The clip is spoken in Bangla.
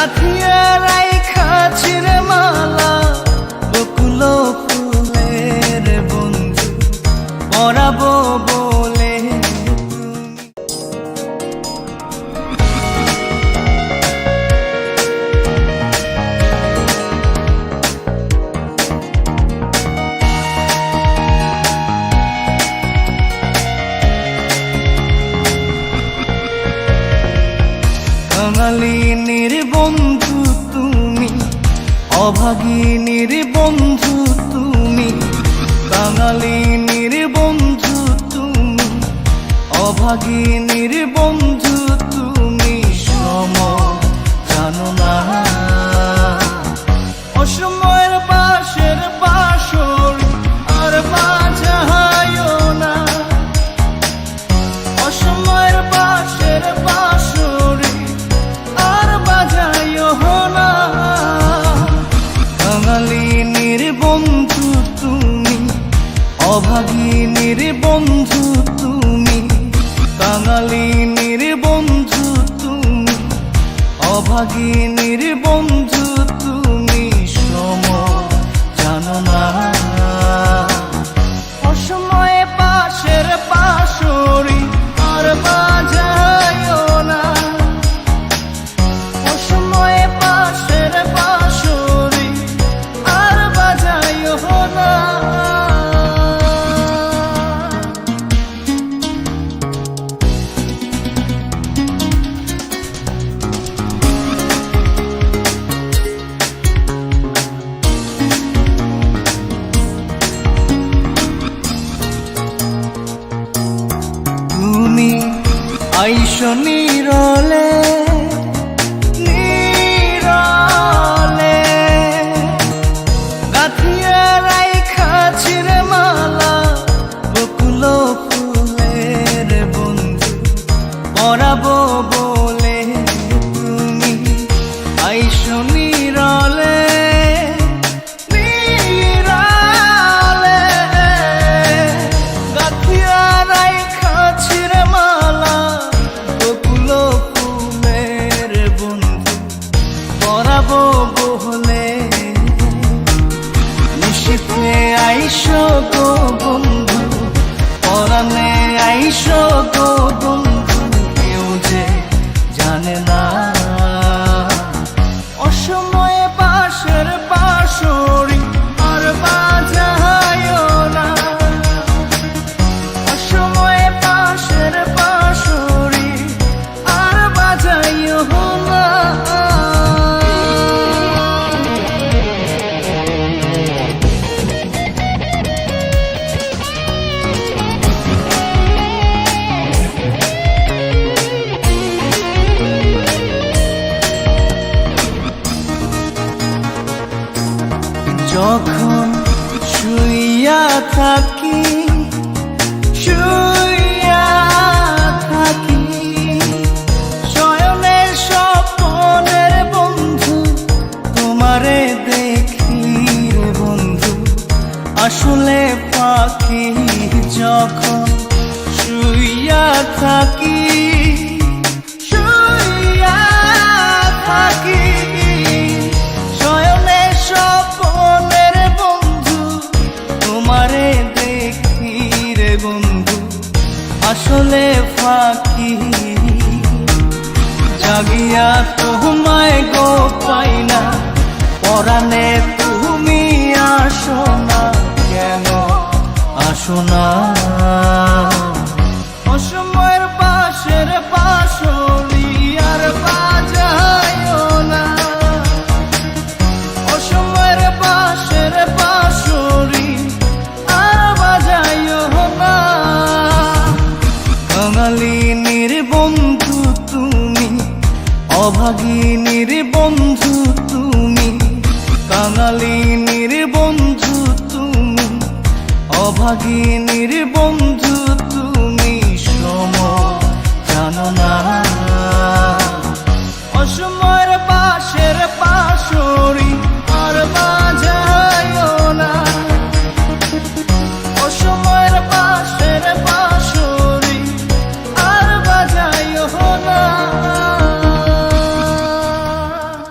গাথিয়া রাইখাছি রে মালা বকুল ফুলের বন্ধু পরাবো বলে কাঙালিনীর বন্ধু তুমি, অভাগিনীর বন্ধু তুমি। কাঙালিনীর বন্ধু তুমি, অভাগিনীর বন্ধু তুমি। সম জানো না অসময়ের বাঁশের বাঁশরি আর বাজায়ও না। অসময়ের বাঁশের বাঁশরি আর বাজায়ও না। কাঙালিনীর বন্ধু তুমি, অভাগিনীর বন্ধু তুমি। কাঙালিনীর বন্ধু তুমি, অভাগিনীর বন্ধু তুমি। সম জানো না অসময়ে পাশের পাশরি আর বাজায়ও না। অসময়ে পাশের পাশরি আর বাজায়ও না। তুমি আইসো নীরলে নীরলে, গাথিয়া রাইখাছি রে মালা বকুল ফুলের বন্ধু পরাবো বলে তুমি। আইসো নীরলে নীরলে, গাথিয়া রাইখাছি রে মালা বকুল ফুলের বন্ধু পরাবো বলে। নিশিতে আইসো গো বন্ধু, পরাণে আইসো গো বন্ধু। কেউ যে জানে না অসময়ে পাশের পাশরি আর বাজায়ও না। অসময়ে পাশের পাশরি আর বাজায়ও না। যখন শুইয়া থাকি শুইয়া থাকি, শয়নের স্বপ্নের বন্ধু তোমারে দেখি রে বন্ধু আসলে পাখি। যখন শুইয়া থাকি শুইয়া থাকি, শয়নের স্বপ্নের বন্ধু তোমারে দেখি রে বন্ধু আসলে ফাঁকি। জাগিয়া তোমায় গো পাই না, পরাণে তুমি আসো না। কেন আসো না অসময়ের পাশের পাশরি আর বাজায়ও না। অসময়ের পাশের পাশরি আর বাজায়ও না। কাঙালিনীর বন্ধু তুমি, অভাগিনীর বন্ধু তুমি। কাঙালিনীর বন্ধু তুমি, অভাগিনীর বন্ধু তুমি। সম জানো না অসময়ের পাশের